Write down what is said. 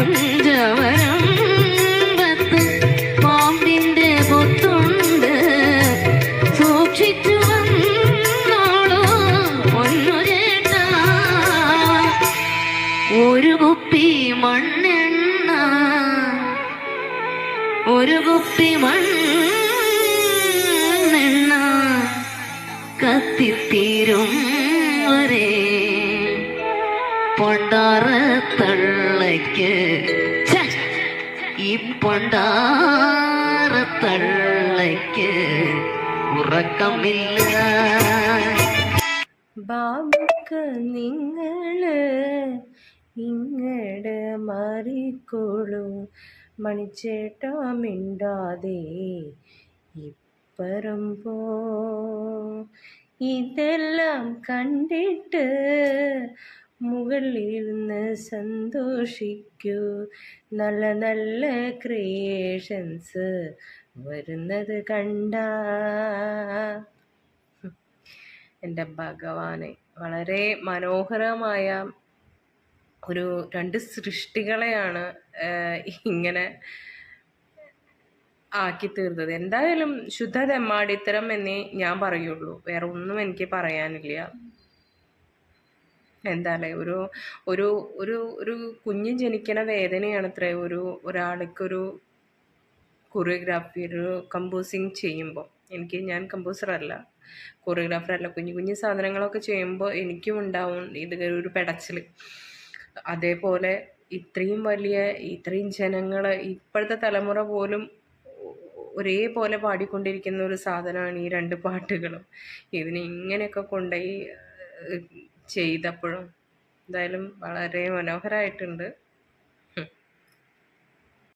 കുഞ്ചവരം പത്ത് പാമ്പിന്റെ പൊത്തുണ്ട് സൂക്ഷിച്ചു വന്നോളൂ പൊന്നു ചേട്ടാ. ഒരു കുപ്പി മണ്ണെണ്ണ ഒരു കുപ്പി മണ്ണെണ്ണ കത്തിത്തീരും വരെ പൊണ്ടാറത്തള്ളയ്ക്ക് ഈ പൊണ്ടാറത്തള്ളയ്ക്ക് ഉറക്കമില്ല. ബാബുക്ക് നിങ്ങള് ഇങ്ങട് മാറിക്കോളൂ, മണിച്ചേട്ടാ മിണ്ടാതെ ഇപ്പറം പോ. ഇതെല്ലാം കണ്ടിട്ട് മുകളിലിരുന്ന് സന്തോഷിക്കൂ, നല്ല നല്ല ക്രിയേഷൻസ് വരുന്നത് കണ്ട. എൻ്റെ ഭഗവാനെ, വളരെ മനോഹരമായ ഒരു രണ്ട് സൃഷ്ടികളെയാണ് ഇങ്ങനെ ആക്കി തീർത്തത്. എന്തായാലും ശുദ്ധ തെമ്മാടിത്തരം എന്നേ ഞാൻ പറയുള്ളൂ, വേറെ ഒന്നും എനിക്ക് പറയാനില്ല. എന്താല്ലേ, ഒരു ഒരു ഒരു ഒരു കുഞ്ഞ് ജനിക്കണ വേദനയാണത്രേ ഒരാൾക്കൊരു കൊറിയോഗ്രാഫി, ഒരു കമ്പോസിങ് ചെയ്യുമ്പോൾ. ഞാൻ കമ്പോസറല്ല, കൊറിയോഗ്രാഫറല്ല. കുഞ്ഞു കുഞ്ഞു സാധനങ്ങളൊക്കെ ചെയ്യുമ്പോൾ എനിക്കും ഉണ്ടാവും ഇത് ഒരു പെടച്ചിൽ. അതേപോലെ ഇത്രയും ജനങ്ങൾ, ഇപ്പോഴത്തെ തലമുറ പോലും ഒരേപോലെ പാടിക്കൊണ്ടിരിക്കുന്ന ഒരു സാധനമാണ് ഈ രണ്ട് പാട്ടുകളും. ഇതിനെ ഇങ്ങനെയൊക്കെ കൊണ്ടുപോയി ചെയ്തപ്പോഴും എന്തായാലും വളരെ മനോഹരമായിട്ടുണ്ട്.